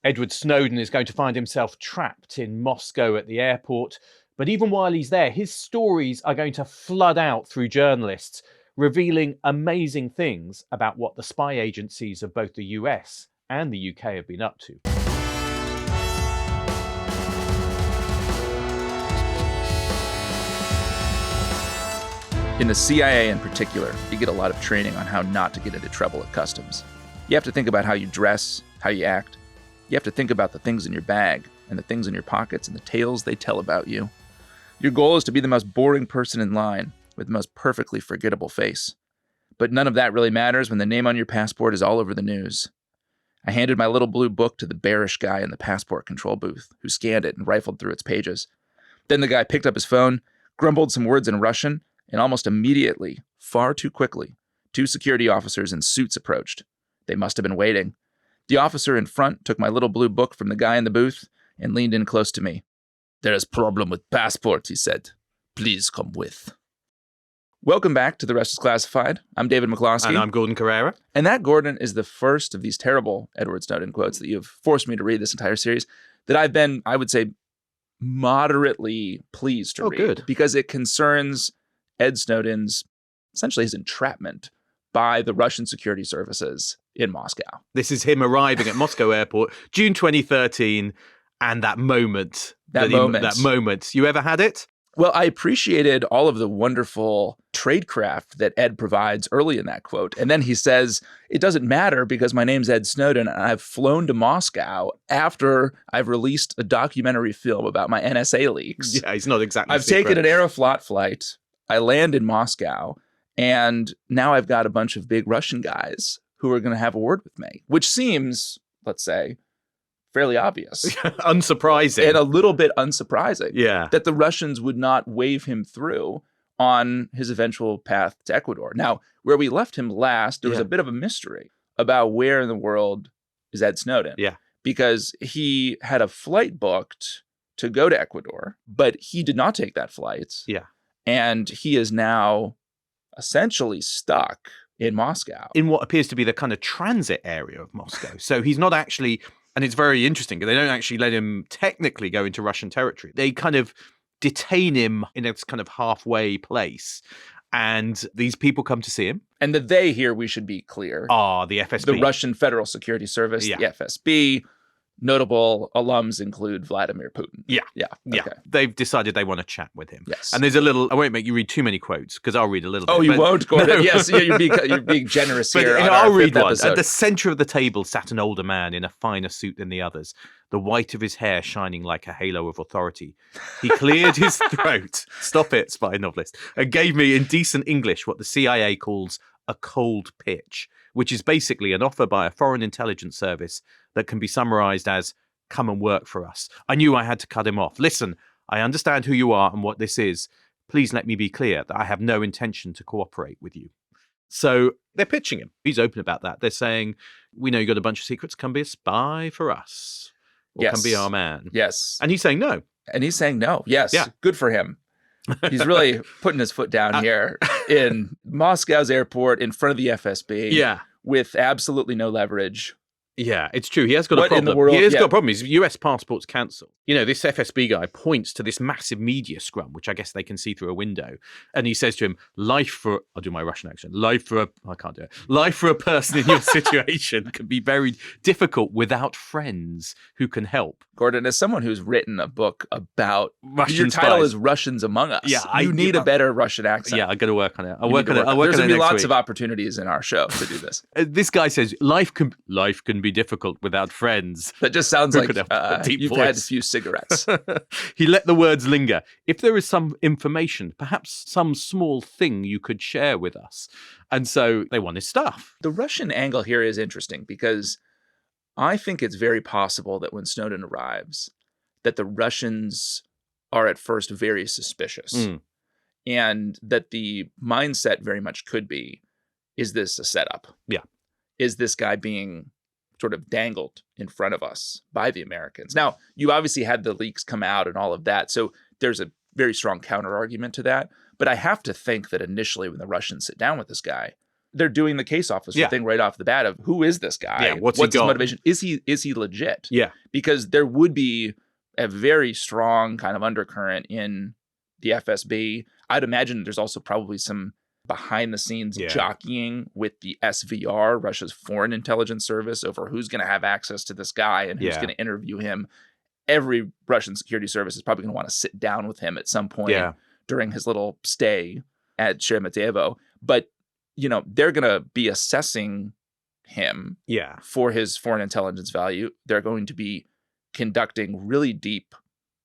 Edward Snowden is going to find himself trapped in Moscow at the airport. But even while he's there, his stories are going to flood out through journalists, revealing amazing things about what the spy agencies of both the US and the UK have been up to. In the CIA in particular, you get a lot of training on how not to get into trouble at customs. You have to think about how you dress, how you act. You have to think about the things in your bag and the things in your pockets and the tales they tell about you. Your goal is to be the most boring person in line with the most perfectly forgettable face. But none of that really matters when the name on your passport is all over the news. I handed my little blue book to the bearish guy in the passport control booth, who scanned it and rifled through its pages. Then the guy picked up his phone, grumbled some words in Russian, and almost immediately, far too quickly, 2 security officers in suits approached. They must have been waiting. The officer in front took my little blue book from the guy in the booth and leaned in close to me. "There is problem with passport," he said. "Please come with." Welcome back to The Rest is Classified. I'm David McCloskey. And I'm Gordon Corera. And that, Gordon, is the first of these terrible Edward Snowden quotes that you've forced me to read this entire series that I've been, I would say, moderately pleased to read. Good. Because it concerns Ed Snowden's, essentially his entrapment by the Russian security services in Moscow. This is him arriving at Moscow airport, June 2013, and that moment. That moment. You ever had it? Well, I appreciated all of the wonderful tradecraft that Ed provides early in that quote. And then he says, it doesn't matter because my name's Ed Snowden and I've flown to Moscow after I've released a documentary film about my NSA leaks. Yeah, he's not exactly I've taken an Aeroflot flight. I land in Moscow, and now I've got a bunch of big Russian guys who are going to have a word with me, which seems, let's say, fairly obvious. Unsurprising. And a little bit unsurprising. Yeah. That the Russians would not wave him through on his eventual path to Ecuador. Now, where we left him last, there was a bit of a mystery about where in the world is Ed Snowden. Yeah. Because he had a flight booked to go to Ecuador, but he did not take that flight. Yeah. And he is now essentially stuck in Moscow. In what appears to be the kind of transit area of Moscow. So he's not actually, and it's very interesting, they don't actually let him technically go into Russian territory. They kind of detain him in a kind of halfway place. And these people come to see him. And the they here, we should be clear. Ah, the FSB. The Russian Federal Security Service, the FSB. Notable alums include Vladimir Putin. Yeah. Okay. They've decided they want to chat with him. Yes. And there's a little, I won't make you read too many quotes because I'll read a little bit. Oh, you won't, Gordon? No. Yes, you're being generous here. But on I'll our read fifth one. episode. At the center of the table sat an older man in a finer suit than the others, the white of his hair shining like a halo of authority. He cleared his throat, stop it, spy novelist, and gave me in decent English what the CIA calls a cold pitch, which is basically an offer by a foreign intelligence service that can be summarized as, come and work for us. I knew I had to cut him off. Listen, I understand who you are and what this is. Please let me be clear that I have no intention to cooperate with you. So they're pitching him. He's open about that. They're saying, we know you got a bunch of secrets. Come be a spy for us. Or come be our man. Yes. And he's saying no. And he's saying no. Yes. Yeah. Good for him. He's really putting his foot down here in Moscow's airport in front of the FSB. Yeah. With absolutely no leverage. Yeah, it's true. He has got a problem. In the world? He has got a problem. His US passport's cancelled. You know, this FSB guy points to this massive media scrum, which I guess they can see through a window. And he says to him, I'll do my Russian accent. I can't do it. Life for a person in your situation can be very difficult without friends who can help. Gordon, as someone who's written a book about Russian your title spies. is Russians Among Us. Yeah, you need a better Russian accent. Yeah, I got to work on it. There's going to be lots of opportunities in our show to do this. This guy says, life can be difficult without friends. That just sounds like you've voice. had a few cigarettes. He let the words linger. If there is some information, perhaps some small thing you could share with us. And so they want his stuff. The Russian angle here is interesting because I think it's very possible that when Snowden arrives, that the Russians are at first very suspicious. And that the mindset very much could be, is this a setup? Yeah. Is this guy being sort of dangled in front of us by the Americans? Now, you obviously had the leaks come out and all of that, so there's a very strong counter argument to that. But I have to think that initially when the Russians sit down with this guy, they're doing the case officer thing right off the bat of who is this guy? Yeah, what's his got? motivation? Is he legit? Yeah. Because there would be a very strong kind of undercurrent in the FSB. I'd imagine there's also probably some behind the scenes jockeying with the SVR, Russia's foreign intelligence service, over who's going to have access to this guy and who's going to interview him. Every Russian security service is probably going to want to sit down with him at some point during his little stay at Sheremetyevo. But, they're going to be assessing him for his foreign intelligence value. They're going to be conducting really deep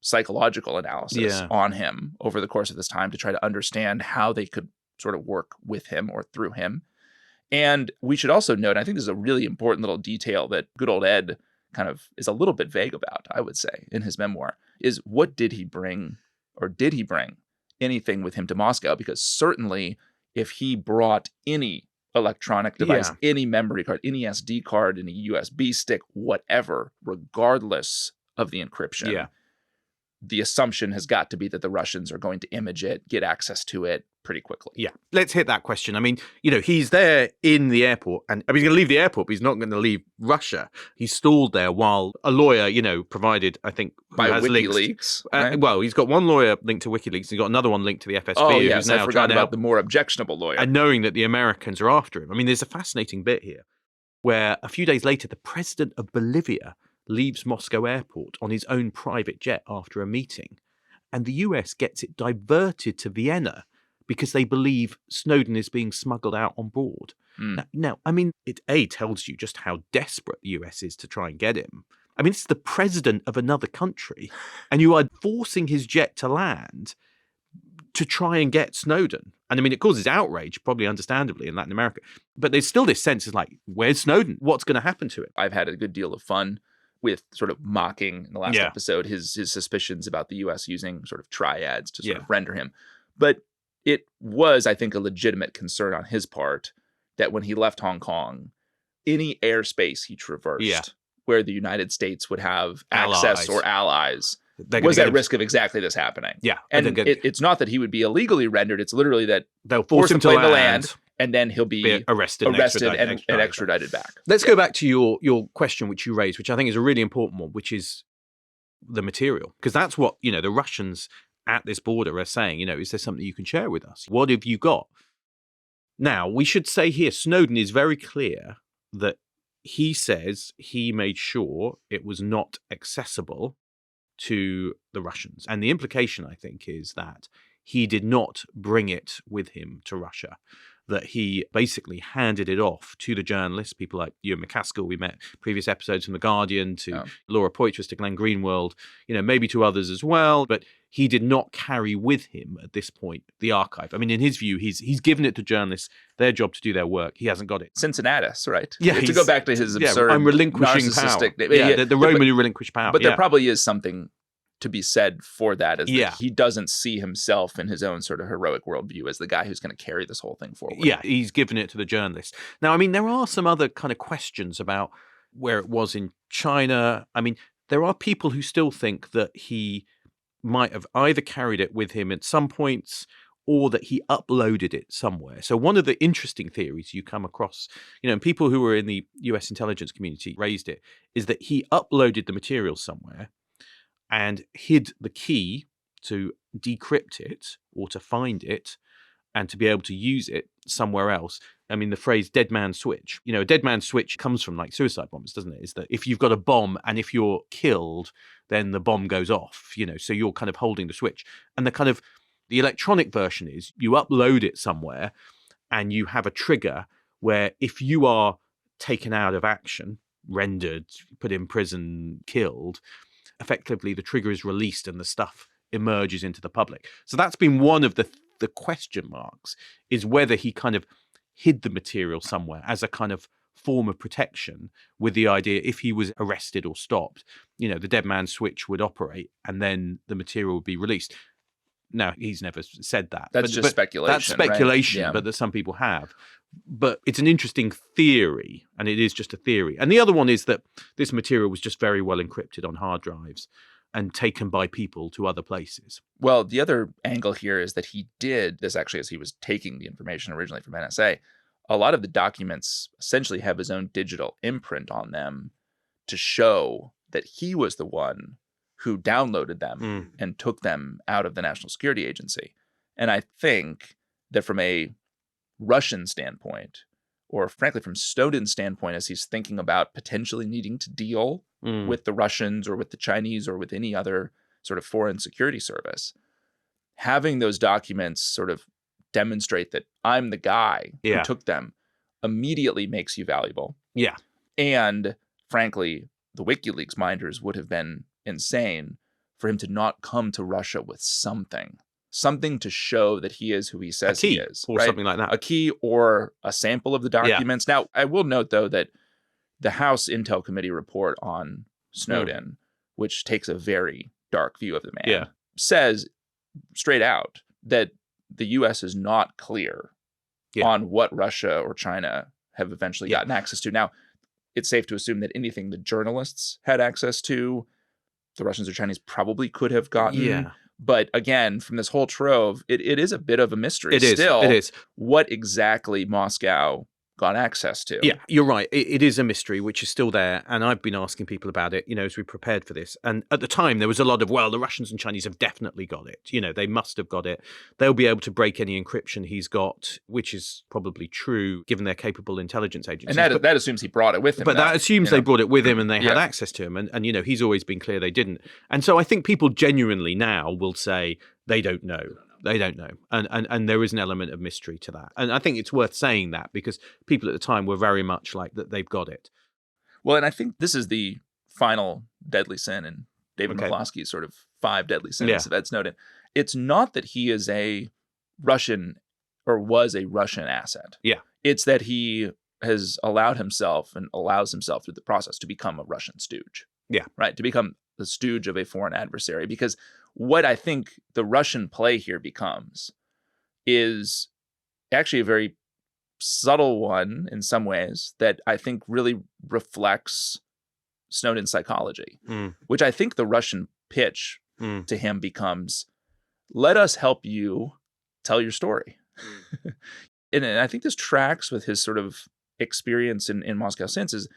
psychological analysis on him over the course of this time to try to understand how they could sort of work with him or through him. And we should also note, I think this is a really important little detail that good old Ed kind of is a little bit vague about, I would say, in his memoir, is what did he bring, or did he bring anything with him to Moscow? Because certainly if he brought any electronic device, any memory card, any SD card, any USB stick, whatever, regardless of the encryption, the assumption has got to be that the Russians are going to image it, get access to it pretty quickly. Yeah. Let's hit that question. I mean, he's there in the airport, and he's going to leave the airport, but he's not going to leave Russia. He's stalled there while a lawyer, provided, I think, by WikiLeaks. Right? Well, he's got one lawyer linked to WikiLeaks. He's got another one linked to the FSB. Oh, yes. I forgot about the more objectionable lawyer. And knowing that the Americans are after him. I mean, there's a fascinating bit here where a few days later, the president of Bolivia leaves Moscow airport on his own private jet after a meeting, and the US gets it diverted to Vienna because they believe Snowden is being smuggled out on board. Now, I mean, it tells you just how desperate the US is to try and get him. I mean, it's the president of another country, and you are forcing his jet to land to try and get Snowden. And I mean, it causes outrage, probably understandably, in Latin America. But there's still this sense of like, where's Snowden? What's going to happen to him? I've had a good deal of fun with sort of mocking in the last episode his suspicions about the U.S. using sort of triads to sort of render him. But it was, I think, a legitimate concern on his part that when he left Hong Kong, any airspace he traversed where the United States would have access or allies was at risk of exactly this happening. Yeah. And it's not that he would be illegally rendered. It's literally that they'll force him to land. And then he'll be arrested and extradited back. Let's go back to your question, which you raised, which I think is a really important one, which is the material. Because that's what, the Russians at this border are saying, is there something you can share with us? What have you got? Now, we should say here, Snowden is very clear that he says he made sure it was not accessible to the Russians. And the implication, I think, is that he did not bring it with him to Russia, that he basically handed it off to the journalists, people like you and McCloskey, we met previous episodes from The Guardian, to Laura Poitras, to Glenn Greenwald, maybe to others as well. But he did not carry with him at this point the archive. I mean, in his view, he's given it to journalists, their job to do their work. He hasn't got it. Cincinnatus, right? Yeah. To go back to his absurd, I'm relinquishing power. The Roman who relinquished power. But there probably is something to be said for that, is that he doesn't see himself in his own sort of heroic worldview as the guy who's going to carry this whole thing forward. Yeah, he's given it to the journalists. Now, I mean, there are some other kind of questions about where it was in China. I mean, there are people who still think that he might have either carried it with him at some points or that he uploaded it somewhere. So one of the interesting theories you come across, and people who were in the US intelligence community raised it, is that he uploaded the material somewhere and hid the key to decrypt it or to find it and to be able to use it somewhere else. I mean, the phrase dead man switch, a dead man switch comes from like suicide bombers, doesn't it? Is that if you've got a bomb and if you're killed, then the bomb goes off, so you're kind of holding the switch. And the electronic version is you upload it somewhere and you have a trigger where if you are taken out of action, rendered, put in prison, killed, effectively the trigger is released and the stuff emerges into the public. So that's been one of the question marks, is whether he kind of hid the material somewhere as a kind of form of protection, with the idea if he was arrested or stopped, the dead man switch would operate and then the material would be released. Now, he's never said that. That's just speculation. That's speculation, right? But that some people have. But it's an interesting theory, and it is just a theory. And the other one is that this material was just very well encrypted on hard drives and taken by people to other places. Well, the other angle here is that he did this actually as he was taking the information originally from NSA. a lot of the documents essentially have his own digital imprint on them to show that he was the one who downloaded them and took them out of the National Security Agency. And I think that from a Russian standpoint, or frankly from Snowden's standpoint, as he's thinking about potentially needing to deal with the Russians or with the Chinese or with any other sort of foreign security service, having those documents sort of demonstrate that I'm the guy who took them immediately makes you valuable. Yeah. And frankly, the WikiLeaks minders would have been insane for him to not come to Russia with something to show that he is who he says he is. Or something like that. A key or a sample of the documents. Yeah. Now, I will note, though, that the House Intel Committee report on Snowden, which takes a very dark view of the man, says straight out that the U.S. is not clear on what Russia or China have eventually gotten access to. Now, it's safe to assume that anything the journalists had access to, the Russians or Chinese probably could have gotten. Yeah. But again, from this whole trove, it is a bit of a mystery. It is. What exactly Moscow got access to. Yeah, you're right. It is a mystery, which is still there. And I've been asking people about it, as we prepared for this. And at the time, there was a lot of, well, the Russians and Chinese have definitely got it. They must have got it. They'll be able to break any encryption he's got, which is probably true, given their capable intelligence agencies. And that assumes he brought it with him. But that assumes they brought it with him and they had access to him. And he's always been clear they didn't. And so I think people genuinely now will say they don't know. They don't know. And there is an element of mystery to that. And I think it's worth saying that because people at the time were very much like that they've got it. Well, and I think this is the final deadly sin in David McCloskey's sort of 5 deadly sins of Ed Snowden. It's not that he is a Russian or was a Russian asset. Yeah. It's that he has allowed himself and allows himself through the process to become a Russian stooge. Yeah. Right. To become the stooge of a foreign adversary. Because what I think the Russian play here becomes is actually a very subtle one in some ways that I think really reflects Snowden's psychology, which I think the Russian pitch to him becomes, let us help you tell your story. And I think this tracks with his sort of experience in Moscow since is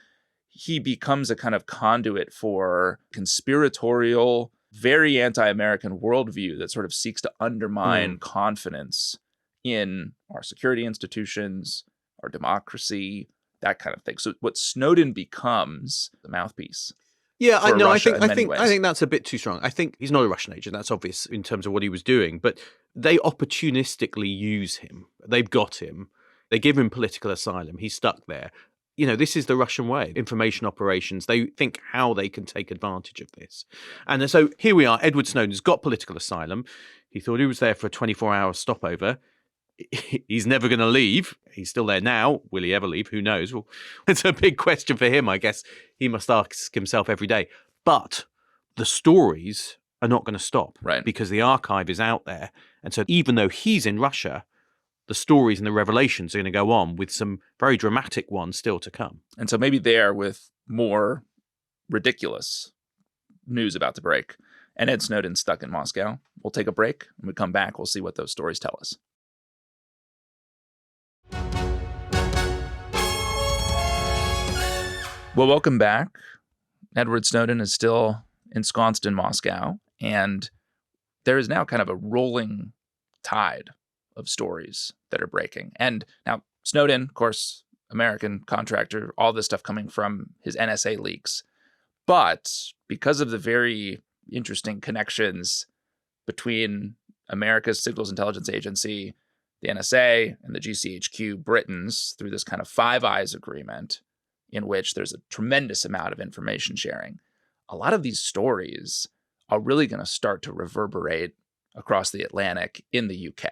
he becomes a kind of conduit for conspiratorial, very anti-American worldview that sort of seeks to undermine confidence in our security institutions, our democracy, that kind of thing. So what Snowden becomes, the mouthpiece. Yeah, I think that's a bit too strong. I think he's not a Russian agent. That's obvious in terms of what he was doing. But they opportunistically use him. They've got him. They give him political asylum. He's stuck there. This is the Russian way. Information operations, they think how they can take advantage of this. And so here we are. Edward Snowden's got political asylum. He thought he was there for a 24-hour stopover. He's never going to leave. He's still there now. Will he ever leave? Who knows? Well, it's a big question for him, I guess. He must ask himself every day. But the stories are not going to stop. Right. Because the archive is out there. And so even though he's in Russia, the stories and the revelations are going to go on with some very dramatic ones still to come. And so maybe there with more ridiculous news about to break. And Ed Snowden stuck in Moscow. We'll take a break. When we come back, we'll see what those stories tell us. Well, welcome back. Edward Snowden is still ensconced in Moscow, and there is now kind of a rolling tide of stories that are breaking. And now Snowden, of course, American contractor, all this stuff coming from his NSA leaks. But because of the very interesting connections between America's Signals Intelligence Agency, the NSA, and the GCHQ Britons through this kind of Five Eyes agreement, in which there's a tremendous amount of information sharing, a lot of these stories are really going to start to reverberate across the Atlantic in the UK.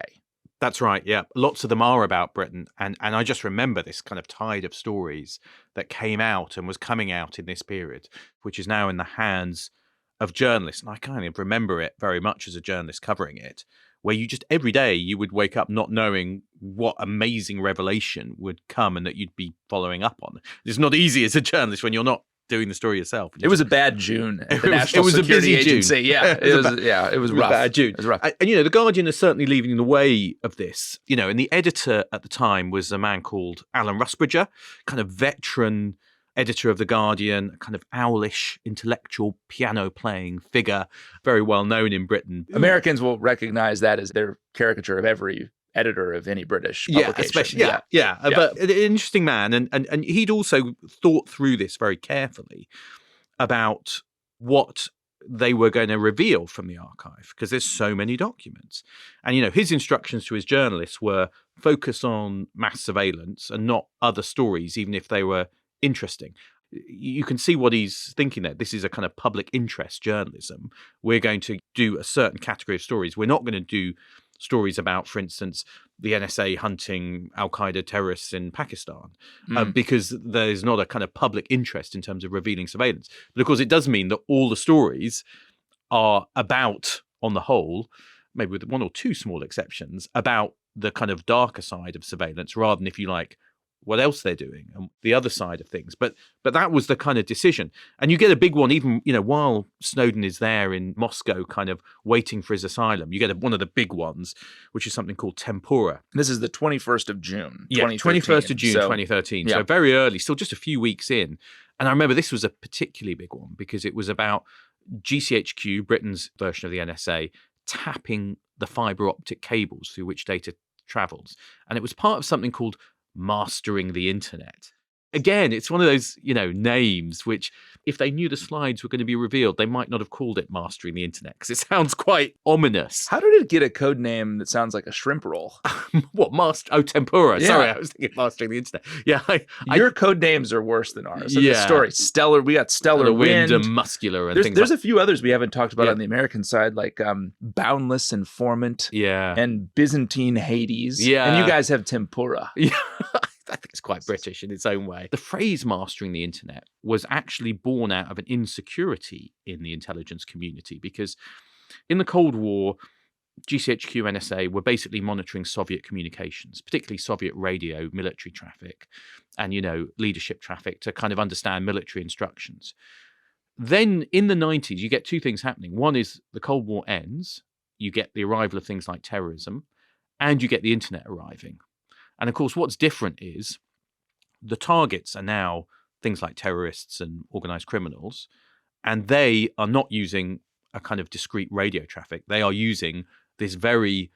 That's right, yeah. Lots of them are about Britain. And I just remember this kind of tide of stories that came out and was coming out in this period, which is now in the hands of journalists. And I kind of remember it very much as a journalist covering it, where you just every day you would wake up not knowing what amazing revelation would come and that you'd be following up on. It's not easy as a journalist when you're not doing the story yourself. It was a bad June at the National it was Security a busy Agency. June. Yeah, it was rough. Bad June. It was rough. And, the Guardian is certainly leading the way of this. And the editor at the time was a man called Alan Rusbridger, kind of veteran editor of The Guardian, a kind of owlish, intellectual, piano-playing figure, very well known in Britain. Americans will recognize that as their caricature of every editor of any British publication. Especially, but an interesting man. And he'd also thought through this very carefully about what they were going to reveal from the archive, because there's so many documents. And, his instructions to his journalists were focus on mass surveillance and not other stories, even if they were interesting. You can see what he's thinking there. This is a kind of public interest journalism. We're going to do a certain category of stories. We're not going to do stories about, for instance, the NSA hunting al-Qaeda terrorists in Pakistan, because there's not a kind of public interest in terms of revealing surveillance. But of course, it does mean that all the stories are about, on the whole, maybe with one or two small exceptions, about the kind of darker side of surveillance, rather than, if you like, what else they're doing and the other side of things. But that was the kind of decision. And you get a big one, even, while Snowden is there in Moscow, kind of waiting for his asylum. You get one of the big ones, which is something called Tempora. This is the 21st of June, 2013. Yeah, 21st of June, 2013. So very early, still just a few weeks in. And I remember this was a particularly big one because it was about GCHQ, Britain's version of the NSA, tapping the fibre optic cables through which data travels. And it was part of something called Mastering the Internet. Again, it's one of those, names which, if they knew the slides were going to be revealed, they might not have called it Mastering the Internet, because it sounds quite ominous. How did it get a code name that sounds like a shrimp roll? What, Tempura. Yeah. Sorry, I was thinking Mastering the Internet. Yeah. Your code names are worse than ours. Yeah. The story. Stellar. We got Stellar Wind and Muscular and things There's like a few others we haven't talked about on the American side, like Boundless Informant. Yeah. And Byzantine Hades. Yeah. And you guys have Tempura. Yeah. I think it's quite British in its own way. The phrase mastering the internet was actually born out of an insecurity in the intelligence community, because in the Cold War, GCHQ and NSA were basically monitoring Soviet communications, particularly Soviet radio, military traffic, and, leadership traffic, to kind of understand military instructions. Then in the 90s, you get two things happening. One is the Cold War ends, you get the arrival of things like terrorism, and you get the internet arriving. And of course, what's different is the targets are now things like terrorists and organized criminals, and they are not using a kind of discrete radio traffic. They are using this very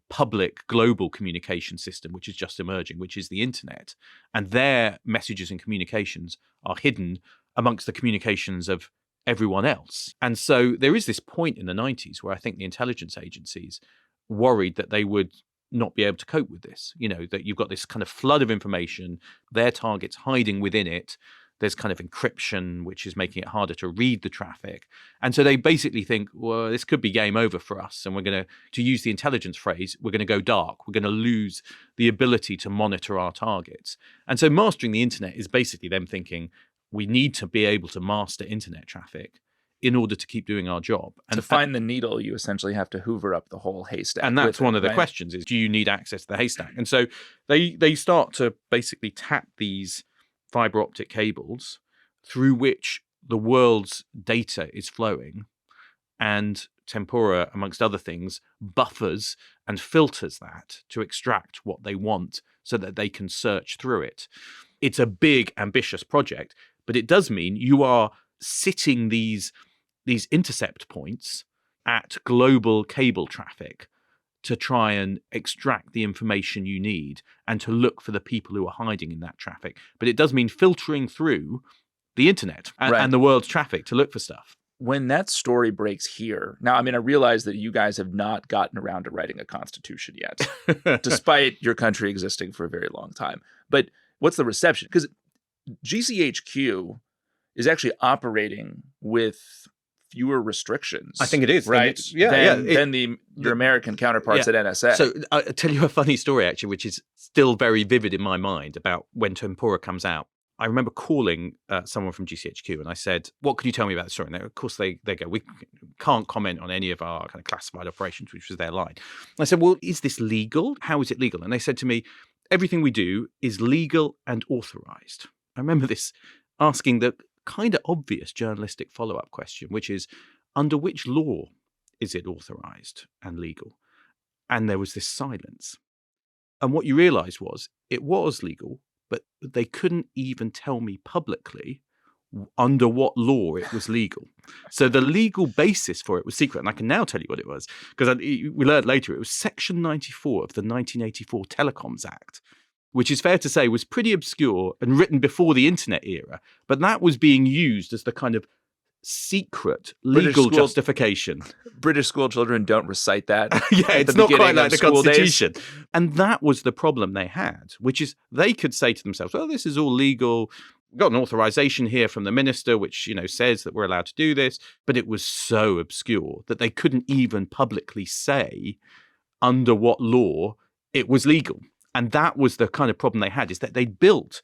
public global communication system, which is just emerging, which is the internet. And their messages and communications are hidden amongst the communications of everyone else. And so there is this point in the 90s where I think the intelligence agencies worried that they would not be able to cope with this, that you've got this kind of flood of information, their targets hiding within it. There's kind of encryption, which is making it harder to read the traffic. And so they basically think, well, this could be game over for us. And we're going to use the intelligence phrase, we're going to go dark. We're going to lose the ability to monitor our targets. And so mastering the internet is basically them thinking we need to be able to master internet traffic in order to keep doing our job. And to find the needle, you essentially have to hoover up the whole haystack. And that's one of the questions is, do you need access to the haystack? And so they start to basically tap these fiber optic cables through which the world's data is flowing. And Tempora, amongst other things, buffers and filters that to extract what they want so that they can search through it. It's a big, ambitious project, but it does mean you are sitting these intercept points at global cable traffic to try and extract the information you need and to look for the people who are hiding in that traffic. But it does mean filtering through the internet and the world's traffic to look for stuff. When that story breaks here, now, I realize that you guys have not gotten around to writing a constitution yet, despite your country existing for a very long time. But what's the reception? Because GCHQ is actually operating with fewer restrictions. I think it is. Right? Than your American counterparts at NSA. So I'll tell you a funny story, actually, which is still very vivid in my mind about when Tempora comes out. I remember calling someone from GCHQ and I said, what could you tell me about the story? And of course, they go, we can't comment on any of our kind of classified operations, which was their line. And I said, well, is this legal? How is it legal? And they said to me, everything we do is legal and authorized. I remember this, asking the kind of obvious journalistic follow-up question, which is, under which law is it authorized and legal? And there was this silence. And what you realized was it was legal, but they couldn't even tell me publicly under what law it was legal. So the legal basis for it was secret. And I can now tell you what it was, because we learned later it was Section 94 of the 1984 Telecoms Act, which is fair to say was pretty obscure and written before the internet era. But that was being used as the kind of secret legal justification. British school children don't recite that. Yeah, it's not quite like the Constitution. Days. And that was the problem they had, which is they could say to themselves, well, this is all legal. We've got an authorization here from the minister, which, says that we're allowed to do this. But it was so obscure that they couldn't even publicly say under what law it was legal. And that was the kind of problem they had, is that they built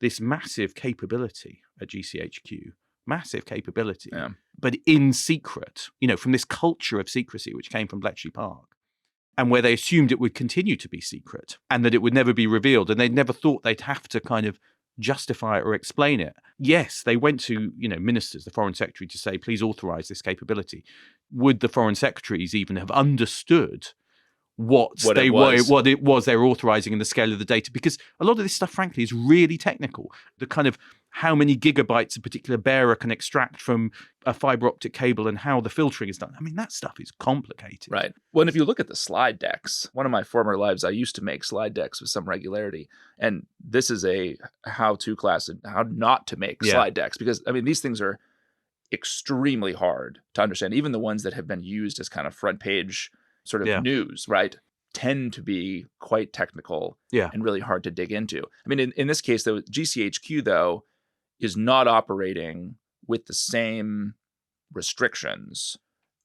this massive capability at GCHQ. Massive capability, but in secret, from this culture of secrecy, which came from Bletchley Park, and where they assumed it would continue to be secret and that it would never be revealed. And they never thought they'd have to kind of justify it or explain it. Yes, they went to, ministers, the foreign secretary, to say, please authorize this capability. Would the foreign secretaries even have understood what it was they were authorizing and the scale of the data? Because a lot of this stuff, frankly, is really technical. The kind of how many gigabytes a particular bearer can extract from a fiber optic cable and how the filtering is done. I mean, that stuff is complicated. Right. Well, and if you look at the slide decks, one of my former lives, I used to make slide decks with some regularity. And this is a how-to class on how not to make slide decks. Because, these things are extremely hard to understand. Even the ones that have been used as kind of front page sort of news, right, tend to be quite technical and really hard to dig into. In this case, though, GCHQ, though, is not operating with the same restrictions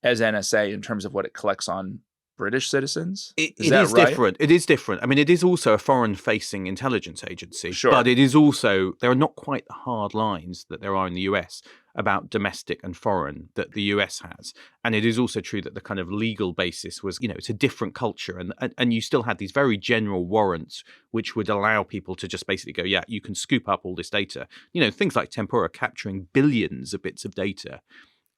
as NSA in terms of what it collects on British citizens. It is different. It is different. It is also a foreign-facing intelligence agency, but it is also, there are not quite the hard lines that there are in the US about domestic and foreign that the US has. And it is also true that the kind of legal basis was, it's a different culture. And you still had these very general warrants, which would allow people to just basically go, yeah, you can scoop up all this data. Things like Tempora capturing billions of bits of data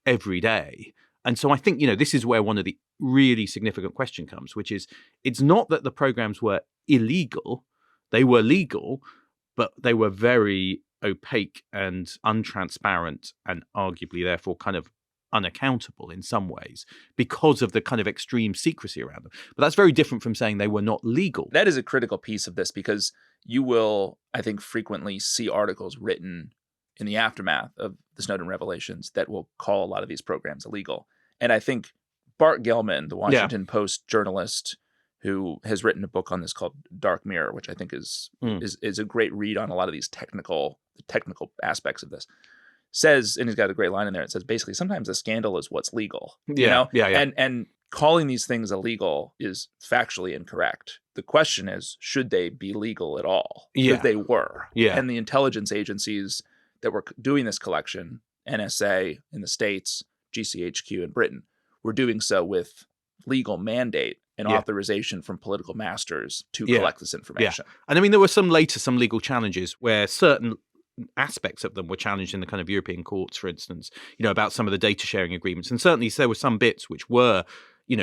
every day. And so I think, this is where one of the really significant question comes, which is, it's not that the programs were illegal. They were legal, but they were very opaque and untransparent and arguably therefore kind of unaccountable in some ways because of the kind of extreme secrecy around them. But that's very different from saying they were not legal. That is a critical piece of this, because you will, I think, frequently see articles written in the aftermath of the Snowden revelations that will call a lot of these programs illegal. And I think Bart Gellman, the Washington Post journalist who has written a book on this called Dark Mirror, which I think is a great read on a lot of these technical aspects of this, says, and he's got a great line in there, it says basically sometimes a scandal is what's legal. And calling these things illegal is factually incorrect. The question is, should they be legal at all? Because they were. And the intelligence agencies that were doing this collection, NSA in the States, GCHQ in Britain, were doing so with legal mandate and authorization from political masters to collect this information. And there were some legal challenges where certain aspects of them were challenged in the kind of European courts, for instance, about some of the data sharing agreements. And certainly there were some bits which were,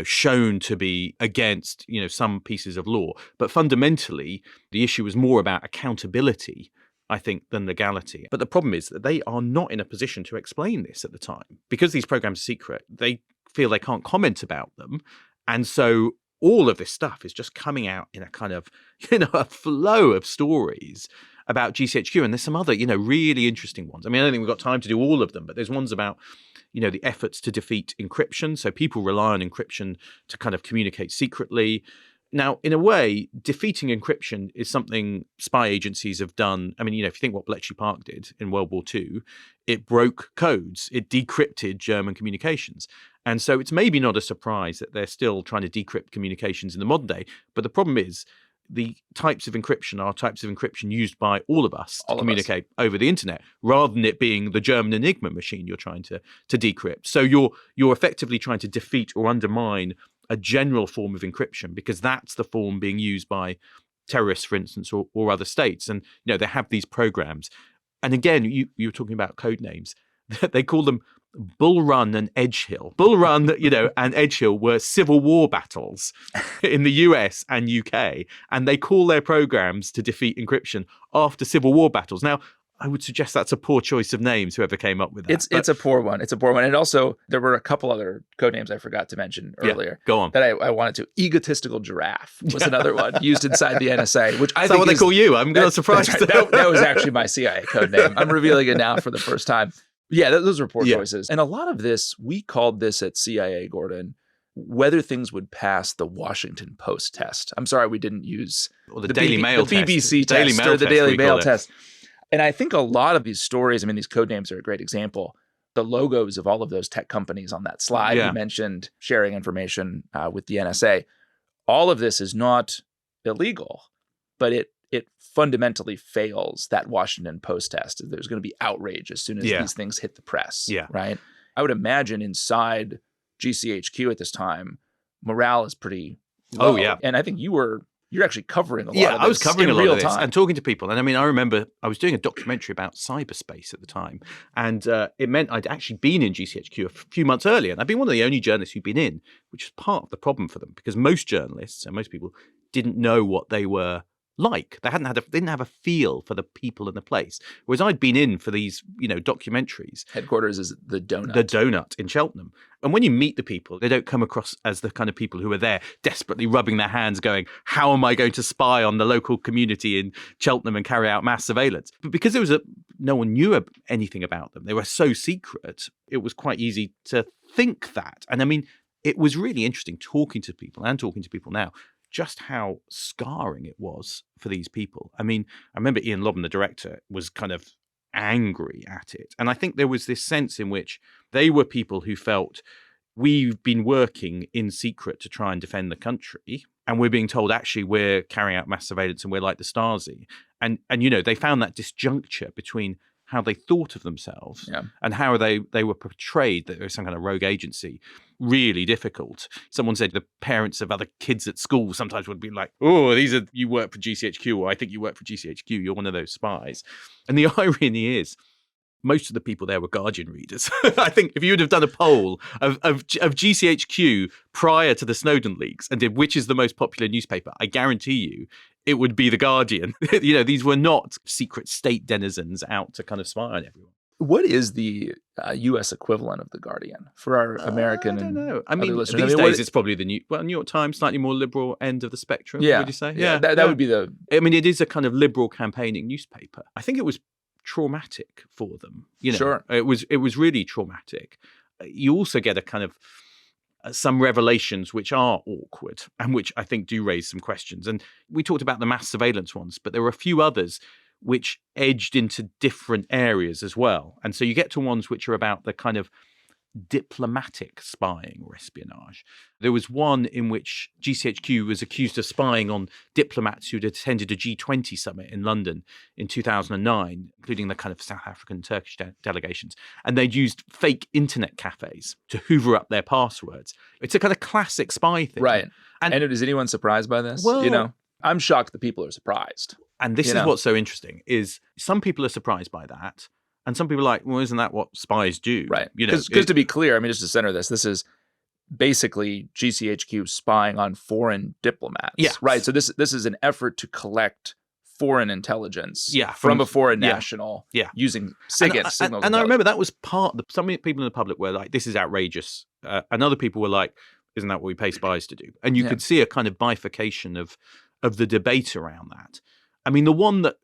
shown to be against, some pieces of law. But fundamentally, the issue was more about accountability, I think, than legality. But the problem is that they are not in a position to explain this at the time. Because these programs are secret, they feel they can't comment about them. And so all of this stuff is just coming out in a kind of, a flow of stories about GCHQ. And there's some other, really interesting ones. I don't think we've got time to do all of them, but there's ones about, the efforts to defeat encryption. So people rely on encryption to kind of communicate secretly. Now, in a way, defeating encryption is something spy agencies have done. If you think what Bletchley Park did in World War II, it broke codes. It decrypted German communications. And so it's maybe not a surprise that they're still trying to decrypt communications in the modern day. But the problem is the types of encryption are types of encryption used by all of us to communicate over the internet, rather than it being the German Enigma machine you're trying to decrypt. So you're effectively trying to defeat or undermine a general form of encryption, because that's the form being used by terrorists, for instance, or other states. And, they have these programs. And again, you were talking about code names. They call them Bull Run and Edge Hill. Bull Run, and Edge Hill were Civil War battles in the US and UK. And they call their programs to defeat encryption after Civil War battles. Now, I would suggest that's a poor choice of names, whoever came up with that. It's a poor one. It's a poor one. And also, there were a couple other code names I forgot to mention earlier. Go on. That I wanted to. Egotistical Giraffe was another one used inside the NSA, which I Is think that what they call you? I'm not surprised. Right. That was actually my CIA code name. I'm revealing it now for the first time. Yeah, those were poor choices. And a lot of this, we called this at CIA, Gordon, whether things would pass the Washington Post test. I'm sorry we didn't use the Daily Mail the test. BBC Daily test Mail or the test, Daily we Mail call it. test. And I think a lot of these stories, I mean, these code names are a great example. The logos of all of those tech companies on that slide, you mentioned sharing information with the NSA. All of this is not illegal, but it fundamentally fails that Washington Post test. There's going to be outrage as soon as these things hit the press, right? I would imagine inside GCHQ at this time, morale is pretty low. Oh, yeah. And I think you're actually covering a lot of this. Yeah, I was covering a lot of this time. and talking to people. And I mean, I remember I was doing a documentary about cyberspace at the time. And it meant I'd actually been in GCHQ a few months earlier. And I'd been one of the only journalists who'd been in, which is part of the problem for them, because most journalists and most people didn't know what they were like. They didn't have a feel for the people and the place. Whereas I'd been in for these, documentaries. Headquarters is the Donut. The Donut in Cheltenham. And when you meet the people, they don't come across as the kind of people who are there desperately rubbing their hands going, how am I going to spy on the local community in Cheltenham and carry out mass surveillance? But because no one knew anything about them, they were so secret, it was quite easy to think that. And I mean, it was really interesting talking to people now, just how scarring it was for these people. I mean, I remember Ian Lobban, the director, was kind of angry at it. And I think there was this sense in which they were people who felt we've been working in secret to try and defend the country, and we're being told actually we're carrying out mass surveillance and we're like the Stasi. And they found that disjuncture between how they thought of themselves and how they were portrayed, that there was some kind of rogue agency, really difficult. Someone said the parents of other kids at school sometimes would be like, oh, you work for GCHQ, or I think you work for GCHQ, you're one of those spies. And the irony is, most of the people there were Guardian readers. I think if you would have done a poll of GCHQ prior to the Snowden leaks and did which is the most popular newspaper, I guarantee you it would be the Guardian. These were not secret state denizens out to kind of spy on everyone. What is the U.S. equivalent of the Guardian for our American? I don't know. I other mean, listeners? these days it's probably the New York Times, slightly more liberal end of the spectrum. Would you say? Yeah, that would be the. I mean, it is a kind of liberal campaigning newspaper. I think it was traumatic for them. Sure. It was really traumatic. You also get a kind of some revelations which are awkward and which I think do raise some questions. And we talked about the mass surveillance ones, but there were a few others which edged into different areas as well. And so you get to ones which are about the kind of diplomatic spying or espionage. There was one in which GCHQ was accused of spying on diplomats who'd attended a G20 summit in London in 2009, including the kind of South African and Turkish delegations. And they'd used fake internet cafes to hoover up their passwords. It's a kind of classic spy thing. Right. And is anyone surprised by this? Well, I'm shocked that people are surprised. And this is what's so interesting, is some people are surprised by that. And some people are like, well, isn't that what spies do? Right. Because to be clear, I mean, just to center this is basically GCHQ spying on foreign diplomats. Yeah. Right. So this is an effort to collect foreign intelligence from a foreign national using signals. And I remember that was some people in the public were like, this is outrageous. And other people were like, isn't that what we pay spies to do? And you could see a kind of bifurcation of the debate around that. I mean, the one that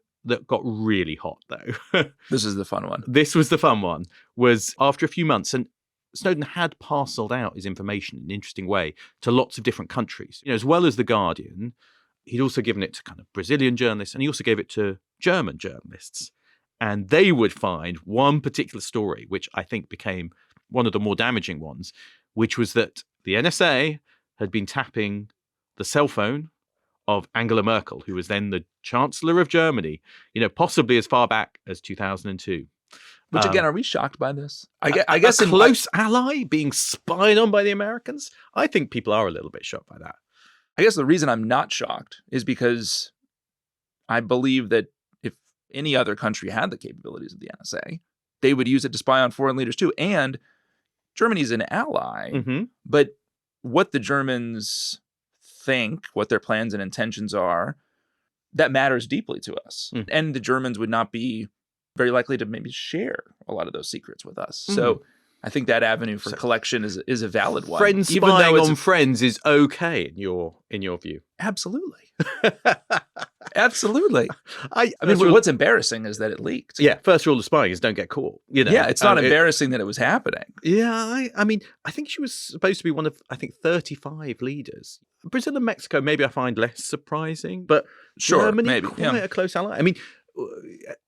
got really hot, though. This is the fun one. This was the fun one, was after a few months, and Snowden had parceled out his information in an interesting way to lots of different countries. As well as The Guardian, he'd also given it to kind of Brazilian journalists, and he also gave it to German journalists. And they would find one particular story, which I think became one of the more damaging ones, which was that the NSA had been tapping the cell phone of Angela Merkel, who was then the Chancellor of Germany, possibly as far back as 2002. Which again, are we shocked by this? I guess a close ally being spied on by the Americans? I think people are a little bit shocked by that. I guess the reason I'm not shocked is because I believe that if any other country had the capabilities of the NSA, they would use it to spy on foreign leaders too. And Germany's an ally, Mm-hmm. but what the Germans think, what their plans and intentions are, that matters deeply to us. Mm. And the Germans would not be very likely to maybe share a lot of those secrets with us. Mm. So I think that avenue for collection is a valid one. Friends even spying though on friends is okay in your view. Absolutely. Absolutely. I mean, what's embarrassing is that it leaked. Yeah, first rule of spying is don't get caught. You know, Yeah, it's not embarrassing that it was happening. Yeah, I mean, I think she was supposed to be one of, 35 leaders. Brazil and Mexico, maybe I find less surprising, but Sure, Germany, maybe, quite a close ally. I mean,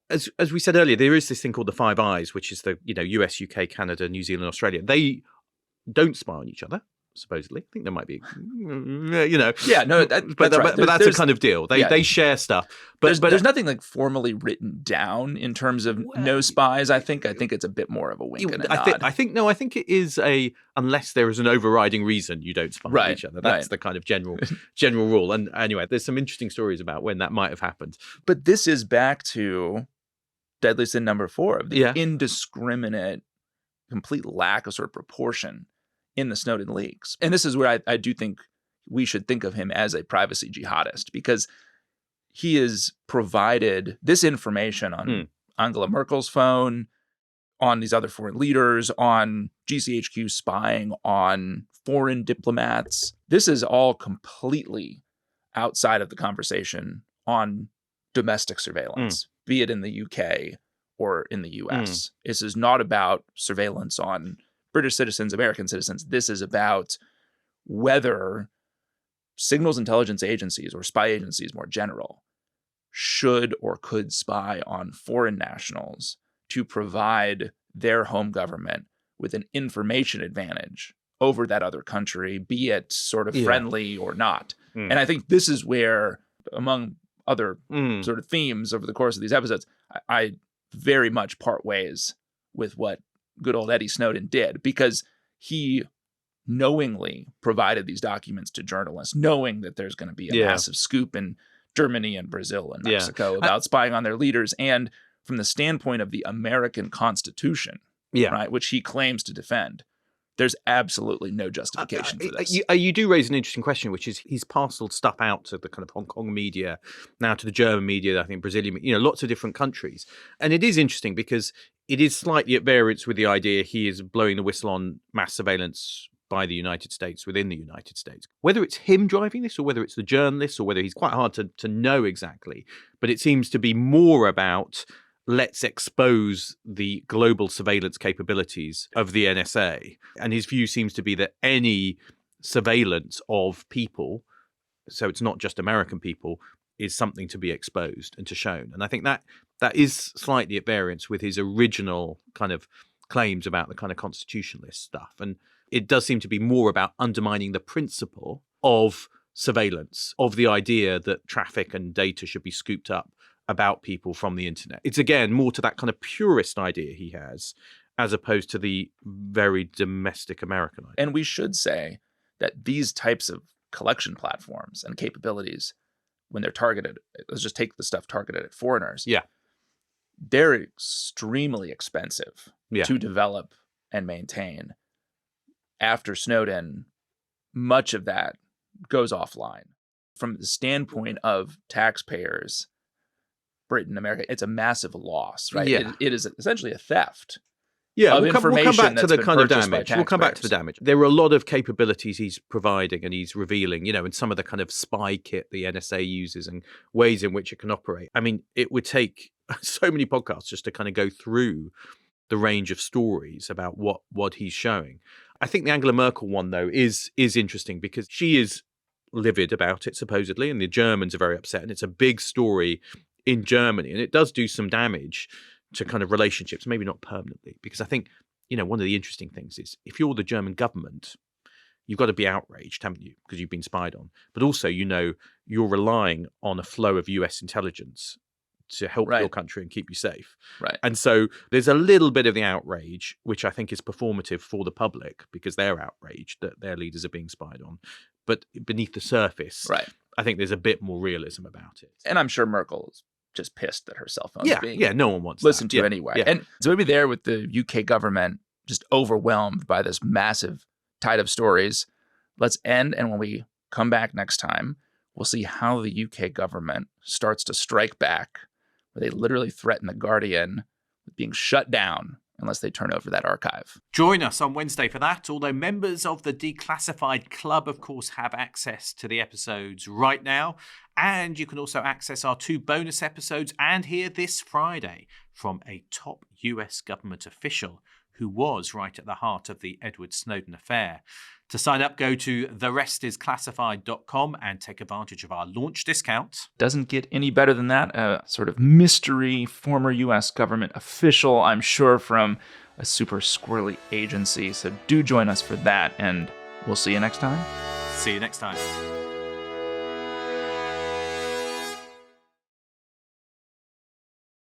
as we said earlier, there is this thing called the Five Eyes, which is the US, UK, Canada, New Zealand, Australia. They don't spy on each other. Supposedly, I think there might be, Yeah, no, but that's a kind of deal. They share stuff, but there's nothing like formally written down in terms of no spies. I think it's a bit more of a wink and a nod. I think it is unless there is an overriding reason you don't spy on each other. That's the kind of general rule. And anyway, there's some interesting stories about when that might have happened. But this is back to deadly sin number 4 of the indiscriminate, complete lack of sort of proportion in the Snowden leaks. And this is where I do think we should think of him as a privacy jihadist, because he has provided this information on Angela Merkel's phone, on these other foreign leaders, on GCHQ spying on foreign diplomats. This is all completely outside of the conversation on domestic surveillance, be it in the UK or in the US. This is not about surveillance on British citizens, American citizens. This is about whether signals intelligence agencies or spy agencies more general should or could spy on foreign nationals to provide their home government with an information advantage over that other country, be it sort of friendly or not. And I think this is where, among other sort of themes over the course of these episodes, I very much part ways with what good old Eddie Snowden did, because he knowingly provided these documents to journalists, knowing that there's going to be a massive scoop in Germany and Brazil and Mexico about spying on their leaders. And from the standpoint of the American Constitution, right, which he claims to defend, there's absolutely no justification for this. You do raise an interesting question, which is he's parceled stuff out to the kind of Hong Kong media, now to the German media, I think Brazilian, lots of different countries. And it is interesting because it is slightly at variance with the idea he is blowing the whistle on mass surveillance by the United States within the United States. Whether it's him driving this or whether it's the journalists or whether he's quite hard to know exactly, but it seems to be more about let's expose the global surveillance capabilities of the NSA. And his view seems to be that any surveillance of people, so it's not just American people, is something to be exposed and to shown. And I think that is slightly at variance with his original kind of claims about the kind of constitutionalist stuff. And it does seem to be more about undermining the principle of surveillance, of the idea that traffic and data should be scooped up about people from the internet. It's again more to that kind of purist idea he has, as opposed to the very domestic American idea. And we should say that these types of collection platforms and capabilities, when they're targeted, let's just take the stuff targeted at foreigners. They're extremely expensive to develop and maintain. After Snowden, much of that goes offline. From the standpoint of taxpayers, Britain, America, it's a massive loss, right? It is essentially a theft. We'll come back to the kind of damage. We'll come back to the damage. There are a lot of capabilities he's providing and he's revealing, and some of the kind of spy kit the NSA uses and ways in which it can operate. I mean, it would take so many podcasts just to kind of go through the range of stories about what he's showing. I think the Angela Merkel one, though, is interesting because she is livid about it, supposedly, and the Germans are very upset, and it's a big story in Germany, and it does do some damage to kind of relationships, maybe not permanently, because I think, one of the interesting things is if you're the German government, you've got to be outraged, haven't you? Because you've been spied on. But also, you're relying on a flow of US intelligence to help your country and keep you safe. Right. And so there's a little bit of the outrage, which I think is performative for the public because they're outraged that their leaders are being spied on. But beneath the surface, I think there's a bit more realism about it. And I'm sure Merkel is just pissed that her cell phone's being no one wants listened that. to anyway. Yeah. And so maybe there with the UK government just overwhelmed by this massive tide of stories, let's end. And when we come back next time, we'll see how the UK government starts to strike back, where they literally threaten The Guardian with being shut down unless they turn over that archive. Join us on Wednesday for that, although members of the Declassified Club, of course, have access to the episodes right now. And you can also access our 2 bonus episodes and hear this Friday from a top US government official who was right at the heart of the Edward Snowden affair. To sign up, go to therestisclassified.com and take advantage of our launch discount. Doesn't get any better than that. A sort of mystery former U.S. government official, I'm sure, from a super squirrely agency. So do join us for that, and we'll see you next time. See you next time.